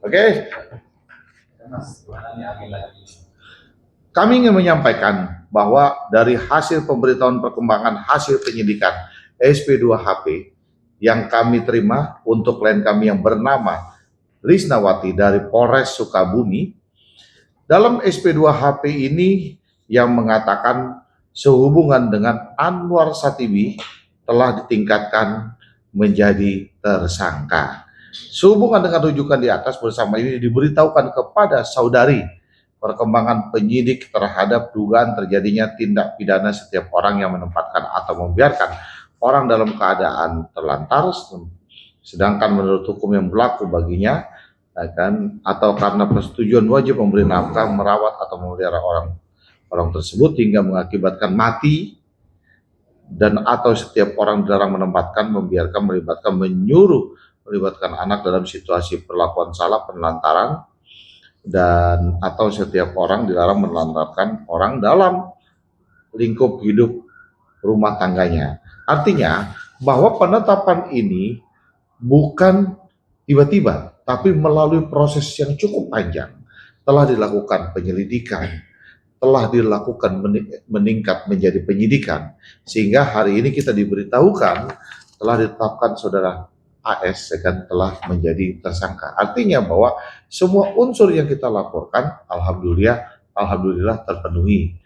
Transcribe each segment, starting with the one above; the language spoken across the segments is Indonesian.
Oke. Kami ingin menyampaikan bahwa dari hasil pemberitahuan perkembangan hasil penyidikan SP2HP yang kami terima untuk klien kami yang bernama Lisnawati dari Polres Sukabumi, dalam SP2HP ini yang mengatakan sehubungan dengan Anwar Satibi telah ditingkatkan menjadi tersangka. Sehubungan dengan rujukan di atas bersama ini diberitahukan kepada saudari perkembangan penyidik terhadap dugaan terjadinya tindak pidana setiap orang yang menempatkan atau membiarkan orang dalam keadaan terlantar, sedangkan menurut hukum yang berlaku baginya, atau karena persetujuan wajib memberi nafkah, merawat atau memelihara orang tersebut hingga mengakibatkan mati, dan atau setiap orang dilarang menempatkan, membiarkan, melibatkan, menyuruh melibatkan anak dalam situasi perlakuan salah, penelantaran, dan atau setiap orang dilarang menelantarkan orang dalam lingkup hidup rumah tangganya. Artinya bahwa penetapan ini bukan tiba-tiba, tapi melalui proses yang cukup panjang. Telah dilakukan penyelidikan, telah dilakukan meningkat menjadi penyidikan, sehingga hari ini kita diberitahukan telah ditetapkan saudara AS telah menjadi tersangka. Artinya bahwa semua unsur yang kita laporkan, alhamdulillah terpenuhi,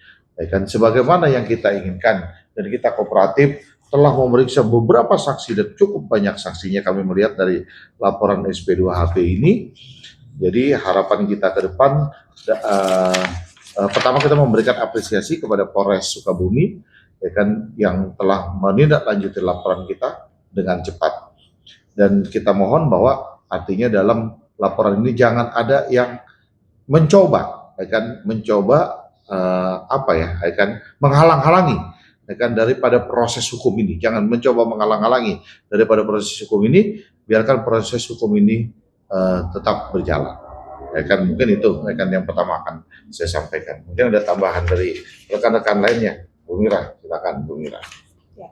sebagaimana yang kita inginkan, dan kita kooperatif telah memeriksa beberapa saksi dan cukup banyak saksinya kami melihat dari laporan SP2HP ini. Jadi harapan kita ke depan, pertama kita memberikan apresiasi kepada Polres Sukabumi, yang telah menindaklanjuti laporan kita dengan cepat. Dan kita mohon bahwa artinya dalam laporan ini jangan ada yang mencoba, menghalang-halangi, daripada proses hukum ini. Jangan mencoba menghalang-halangi daripada proses hukum ini. Biarkan proses hukum ini tetap berjalan. Mungkin itu yang pertama akan saya sampaikan. Mungkin ada tambahan dari rekan-rekan lainnya. Bu Mira, silakan Bu Mira. Ya.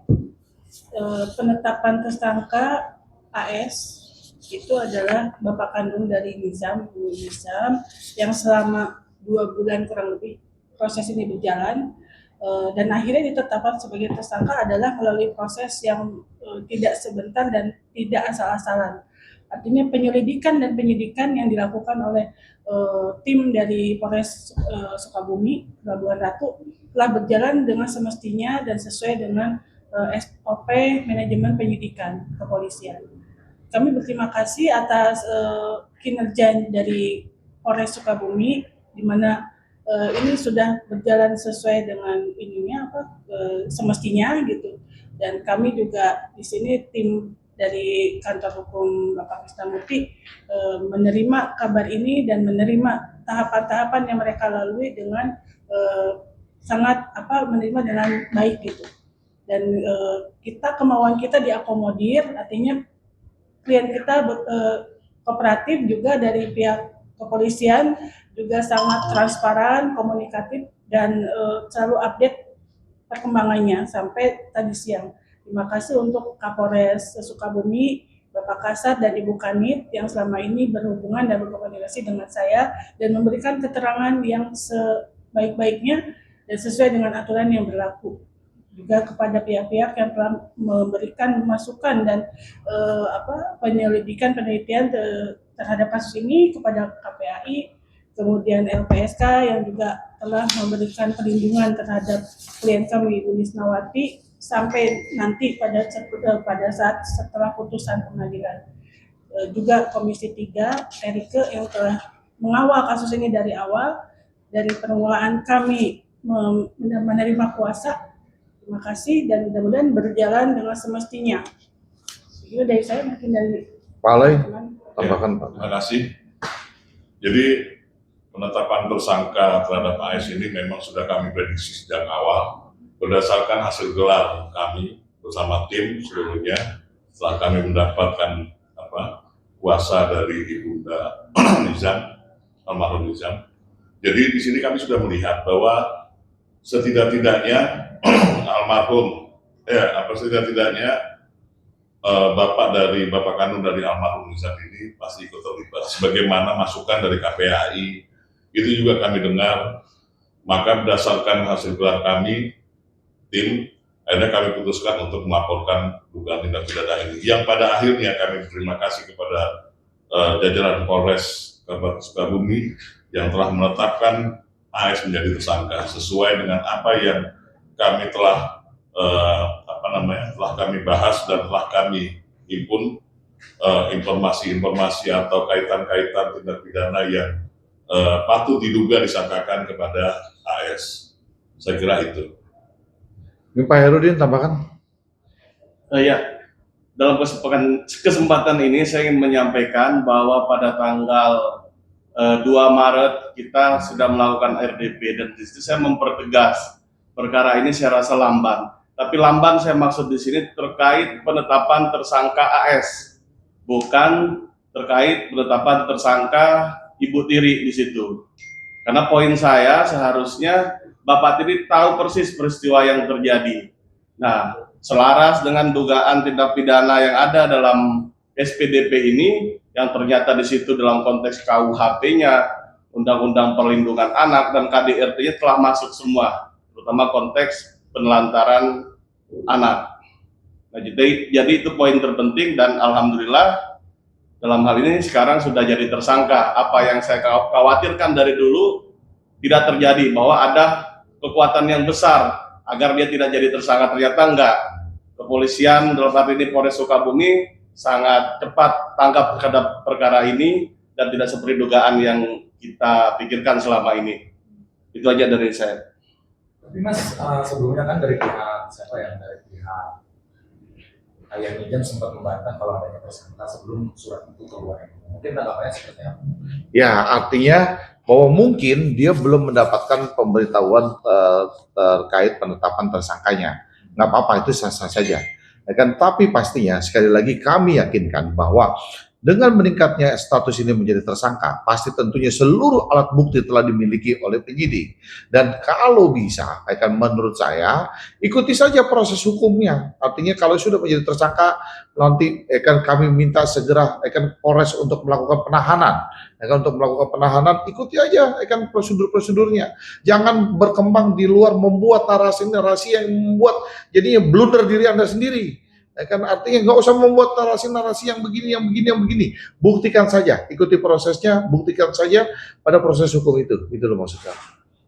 Penetapan tersangka AS itu adalah bapak kandung dari Nizam, Bu Nizam, yang selama 2 bulan kurang lebih proses ini berjalan, dan akhirnya ditetapkan sebagai tersangka adalah melalui proses yang tidak sebentar dan tidak asal-asalan. Artinya penyelidikan dan penyidikan yang dilakukan oleh tim dari Polres Sukabumi, Pelabuhan Ratu, telah berjalan dengan semestinya dan sesuai dengan SOP manajemen penyidikan kepolisian. Kami berterima kasih atas kinerja dari Polres Sukabumi, di mana ini sudah berjalan sesuai dengan semestinya gitu. Dan kami juga di sini tim dari kantor hukum Bapak Krisnamurti menerima kabar ini dan menerima tahapan-tahapan yang mereka lalui dengan sangat menerima dengan baik gitu. Dan kemauan kita diakomodir, artinya klien kita kooperatif juga dari pihak kepolisian juga sangat transparan, komunikatif, dan selalu update perkembangannya sampai tadi siang. Terima kasih untuk Kapolres Sukabumi, Bapak Kasat dan Ibu Kanit yang selama ini berhubungan dan berkomunikasi dengan saya dan memberikan keterangan yang sebaik-baiknya dan sesuai dengan aturan yang berlaku. Juga kepada pihak-pihak yang telah memberikan masukan dan penyelidikan penelitian terhadap kasus ini, kepada KPAI, kemudian LPSK yang juga telah memberikan perlindungan terhadap klien kami Ibu Lisnawati sampai nanti pada saat setelah putusan pengadilan. Juga Komisi 3 Erike yang telah mengawal kasus ini dari awal, dari permulaan kami menerima kuasa. Terima kasih dan mudah-mudahan berjalan dengan semestinya. Itu dari saya, mungkin dari Pak Alay, tambahkan Pak. Terima kasih. Jadi penetapan tersangka terhadap AS ini memang sudah kami prediksi sejak awal berdasarkan hasil gelar kami bersama tim seluruhnya setelah kami mendapatkan kuasa dari Ibunda Nizam, almarhum Nizam. Jadi di sini kami sudah melihat bahwa setidak-tidaknya Bapak kandung dari almarhum Rizal ini pasti ikut terlibat. Sebagaimana masukan dari KPAI itu juga kami dengar, maka berdasarkan hasil gelar kami, tim, akhirnya kami putuskan untuk melaporkan dugaan tindak pidana ini. Yang pada akhirnya kami berterima kasih kepada jajaran Polres Kabupaten Sukabumi yang telah menetapkan AS menjadi tersangka sesuai dengan apa yang kami telah telah kami bahas dan telah kami himpun informasi-informasi atau kaitan-kaitan tindak pidana yang patut diduga disangkakan kepada AS. Saya kira itu. Ini Pak Herudin tambahkan. Ya, dalam kesempatan ini saya ingin menyampaikan bahwa pada tanggal 2 Maret kita sudah melakukan RDP dan di situ saya mempertegas perkara ini saya rasa lamban. Tapi lamban saya maksud di sini terkait penetapan tersangka AS, bukan terkait penetapan tersangka Ibu Tiri di situ. Karena poin saya seharusnya Bapak Tiri tahu persis peristiwa yang terjadi. Nah, selaras dengan dugaan tindak pidana yang ada dalam SPDP ini, yang ternyata di situ dalam konteks KUHP-nya, Undang-Undang Perlindungan Anak dan KDRT-nya telah masuk semua, terutama konteks penelantaran anak. Nah, jadi itu poin terpenting dan alhamdulillah dalam hal ini sekarang sudah jadi tersangka. Apa yang saya khawatirkan dari dulu tidak terjadi, bahwa ada kekuatan yang besar agar dia tidak jadi tersangka, ternyata enggak. Kepolisian dalam hal ini Polres Sukabumi sangat cepat tangkap terhadap perkara ini dan tidak seperti dugaan yang kita pikirkan selama ini. Itu aja dari saya. Tapi Mas, sebelumnya kan dari pihak Ayah Mijan sempat membantah kalau adanya tersangka sebelum surat itu keluar. Mungkin tanggapannya seperti apa? Ya, artinya bahwa mungkin dia belum mendapatkan pemberitahuan terkait penetapan tersangkanya. Nggak apa-apa, itu sah-sah saja. Ya kan? Tapi pastinya sekali lagi kami yakinkan bahwa dengan meningkatnya status ini menjadi tersangka, pasti tentunya seluruh alat bukti telah dimiliki oleh penyidik. Dan kalau bisa, akan menurut saya, ikuti saja proses hukumnya. Artinya kalau sudah menjadi tersangka, nanti akan kami minta segera akan Polres untuk melakukan penahanan. Untuk melakukan penahanan, ikuti aja akan prosedur-prosedurnya. Jangan berkembang di luar, membuat narasi-narasi yang membuat jadinya blunder diri Anda sendiri. Artinya nggak usah membuat narasi-narasi yang begini. Buktikan saja, ikuti prosesnya, buktikan saja pada proses hukum itu. Itu loh maksudnya.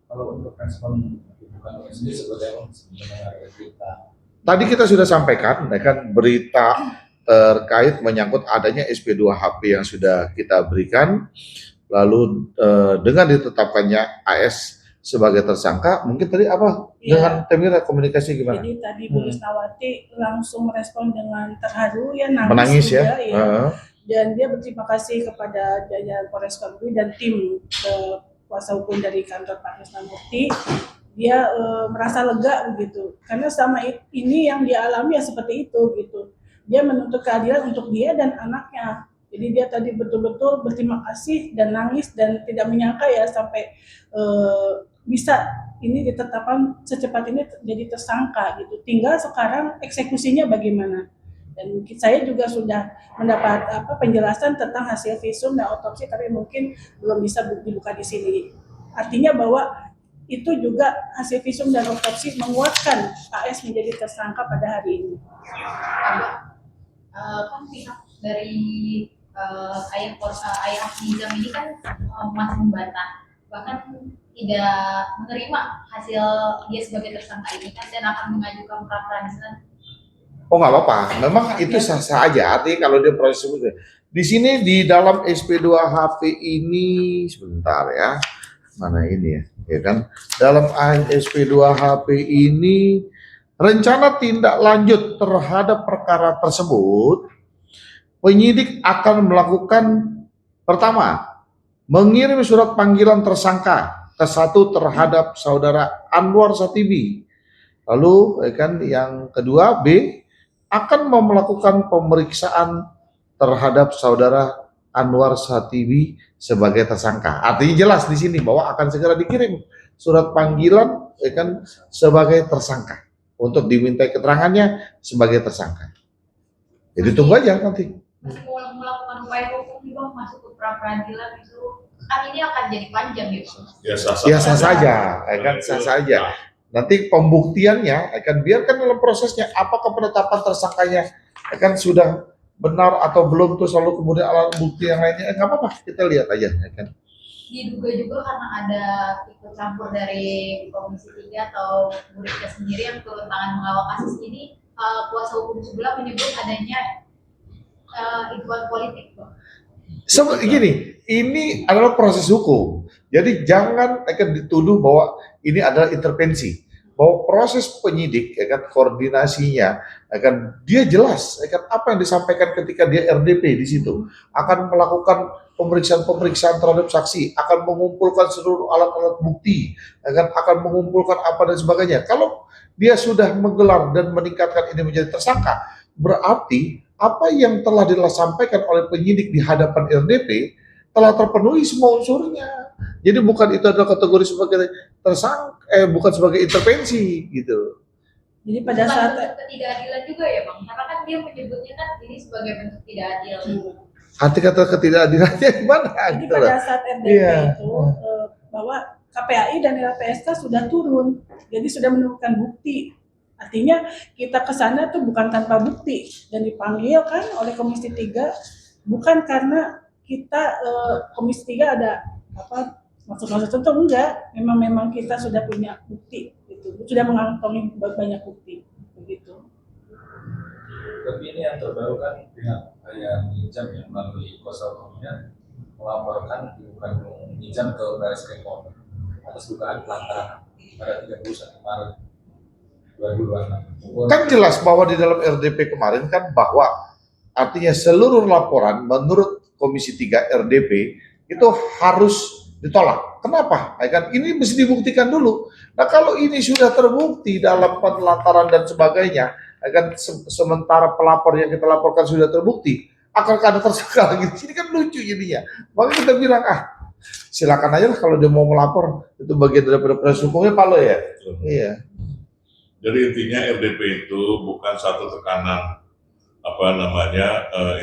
Kalau untuk respon bukan sendiri seperti apa sebenarnya berita? Tadi kita sudah sampaikan, berita terkait menyangkut adanya SP2HP yang sudah kita berikan, lalu dengan ditetapkannya AS sebagai tersangka, mungkin tadi apa dengan Temira komunikasi gimana? Jadi tadi Bu Lisnawati langsung merespon dengan terharu ya, menangis juga, ya. Dan dia berterima kasih kepada jajaran Polres Sukabumi dan tim kuasa hukum dari kantor Pak Krisnamurti. Dia merasa lega begitu, karena selama ini yang dia alami ya seperti itu gitu. Dia menuntut keadilan untuk dia dan anaknya. Jadi dia tadi betul-betul berterima kasih dan nangis dan tidak menyangka ya sampai bisa ini ditetapkan secepat ini jadi tersangka gitu. Tinggal sekarang eksekusinya bagaimana. Dan saya juga sudah mendapat penjelasan tentang hasil visum dan otopsi, tapi mungkin belum bisa dibuka di sini. Artinya bahwa itu juga hasil visum dan otopsi menguatkan AS menjadi tersangka pada hari ini. Kan pihak dari ayah Nizam ini kan masih membantah, bahkan tidak menerima hasil dia sebagai tersangka ini kan, dan akan mengajukan pra peradilan. Oh nggak apa-apa, memang itu sah-sah aja. Artinya kalau dia proses itu, di sini di dalam SP2HP ini sebentar ya, mana ini ya kan? Dalam SP2HP ini rencana tindak lanjut terhadap perkara tersebut, penyidik akan melakukan pertama, mengirim surat panggilan tersangka ke-1 terhadap saudara Anwar Satibi. Lalu yang kedua B akan melakukan pemeriksaan terhadap saudara Anwar Satibi sebagai tersangka. Artinya jelas di sini bahwa akan segera dikirim surat panggilan sebagai tersangka untuk dimintai keterangannya sebagai tersangka. Jadi tunggu aja nanti. Masih mau melakukan upaya hukum nih Bang, masuk ke pra peradilan itu kan ini akan jadi panjang gitu. Ya sah Ya sah saja, kan sah saja. Nanti pembuktiannya akan biarkan dalam prosesnya apakah penetapan tersangkanya akan sudah benar atau belum, terus lalu kemudian alat bukti yang lainnya nggak apa-apa, kita lihat aja kan. Diduga juga karena ada ikut campur dari Komisi 3 atau muridnya sendiri yang turun tangan mengawal kasus ini, kuasa hukum sebelah menyebut adanya hitungan politik, Bang. Gini, ini adalah proses hukum. Jadi jangan akan dituduh bahwa ini adalah intervensi. Bahwa proses penyidik, ya kan, koordinasinya, akan dia jelas, ya kan, apa yang disampaikan ketika dia RDP di situ, akan melakukan pemeriksaan terhadap saksi, akan mengumpulkan seluruh alat-alat bukti, ya kan, akan mengumpulkan apa dan sebagainya. Kalau dia sudah menggelar dan meningkatkan ini menjadi tersangka, berarti apa yang telah disampaikan oleh penyidik di hadapan RDP telah terpenuhi semua unsurnya. Jadi bukan itu adalah kategori sebagai tersangka, bukan sebagai intervensi gitu. Jadi pada Bukan saat bentuk ketidakadilan juga ya Bang, karena kan dia menyebutnya kan ini sebagai bentuk tidak adil. Arti kata ketidakadilannya gimana? jadi Gitu pada loh. saat RDP Iya. itu bahwa KPAI dan LPSK sudah turun, jadi sudah menemukan bukti. Artinya kita ke sana tuh bukan tanpa bukti dan dipanggil kan oleh Komisi 3 bukan karena kita Komisi 3 ada apa maksud-maksud tertentu, enggak, memang kita sudah punya bukti gitu, sudah mengantongi banyak bukti begitu. Tapi ini yang terbaru kan pihak yang Minjam yang melalui kuasa hukumnya melaporkan bukan Minjam ke Baris Krim Polri atas dugaan pelanggaran pada 31 Maret 2026. Kan jelas bahwa di dalam RDP kemarin kan bahwa artinya seluruh laporan menurut Komisi 3 RDP itu harus ditolak. Kenapa? Kan ini mesti dibuktikan dulu. Nah kalau ini sudah terbukti dalam penelantaran dan sebagainya, kan sementara pelapor yang kita laporkan sudah terbukti, akan ada tersangka lagi. Ini kan lucu jadinya. Maka kita bilang silakan aja lah kalau dia mau melapor, itu bagian daripada proses hukumnya Pak Lo ya. Iya. Jadi intinya RDP itu bukan satu tekanan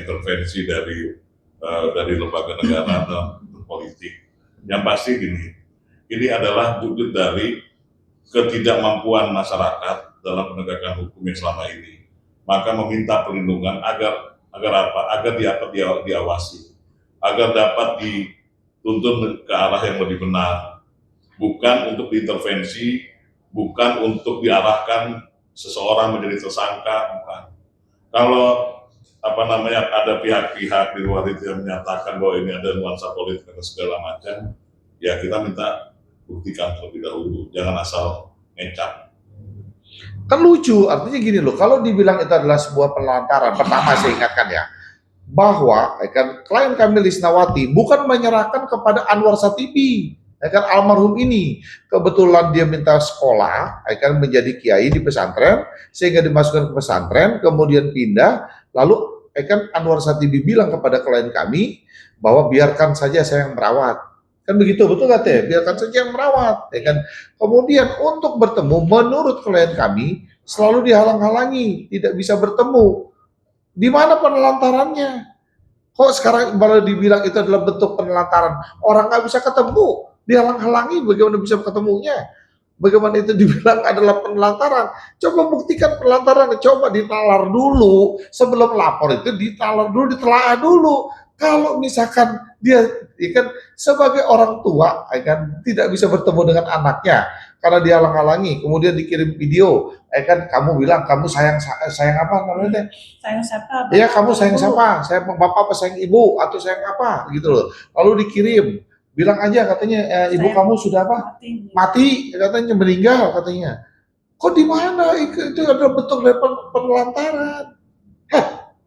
intervensi dari lembaga negara dalam politik. Yang pasti gini, ini adalah wujud dari ketidakmampuan masyarakat dalam penegakan hukum yang selama ini. Maka meminta perlindungan agar dapat diawasi, agar dapat dituntun ke arah yang lebih benar, bukan untuk diintervensi, bukan untuk diarahkan seseorang menjadi tersangka, bukan. Kalau ada pihak-pihak di luar itu yang menyatakan bahwa ini ada nuansa politik dan segala macam, ya kita minta buktikan terlebih dahulu, jangan asal ngecap. Kan lucu, artinya gini loh, kalau dibilang itu adalah sebuah penelantaran, pertama saya ingatkan ya, bahwa kan klien kami Lisnawati bukan menyerahkan kepada Anwar Satibi, kan almarhum ini. Kebetulan dia minta sekolah, kan menjadi kiai di pesantren, sehingga dimasukkan ke pesantren, kemudian pindah, lalu kan Anwar Satibi bilang kepada klien kami, bahwa biarkan saja saya yang merawat. Kan begitu, betul nggak Teh? Biarkan saja yang merawat, kan. Kemudian untuk bertemu, menurut klien kami, selalu dihalang-halangi, tidak bisa bertemu. Di mana penelantarannya? Kok sekarang malah dibilang itu adalah bentuk penelantaran? Orang nggak bisa ketemu, dihalang-halangi, bagaimana bisa ketemunya? Bagaimana itu dibilang adalah penelantaran? Coba buktikan penelantaran, coba ditalar dulu. Sebelum lapor itu ditalar dulu, ditelaah dulu. Kalau misalkan dia kan sebagai orang tua kan tidak bisa bertemu dengan anaknya karena dihalang-halangi, kemudian dikirim video, kan kamu bilang kamu sayang apa namanya? Sayang siapa? Iya, kamu sayang siapa? Sayang bapak apa sayang ibu atau sayang apa gitu loh. Lalu dikirim, bilang aja katanya ibu Sayang kamu sudah apa? Mati, katanya meninggal katanya. Kok di mana itu adalah bentuk dari penelantaran?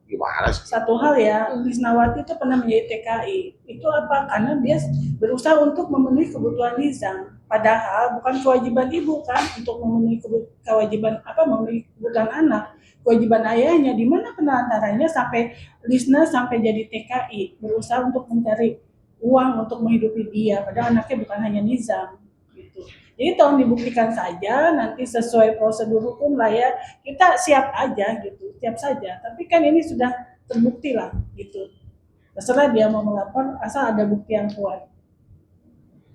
Gimana sih? Satu hal ya, Lisnawati itu pernah menjadi TKI. Itu apa? Karena dia berusaha untuk memenuhi kebutuhan Nizam. Padahal bukan kewajiban ibu kan untuk memenuhi memenuhi kebutuhan anak. Kewajiban ayahnya. Di mana penelantarannya sampai Lisna sampai jadi TKI, berusaha untuk mencari uang untuk menghidupi dia. Padahal anaknya bukan hanya Nizam. Gitu. Jadi tolong dibuktikan saja, nanti sesuai prosedur hukum lah ya, kita siap aja gitu, siap saja. Tapi kan ini sudah terbukti lah gitu. Terserah dia mau melapor, asal ada bukti yang kuat.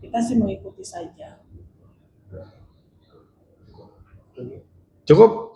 Kita sih mengikuti saja. Cukup?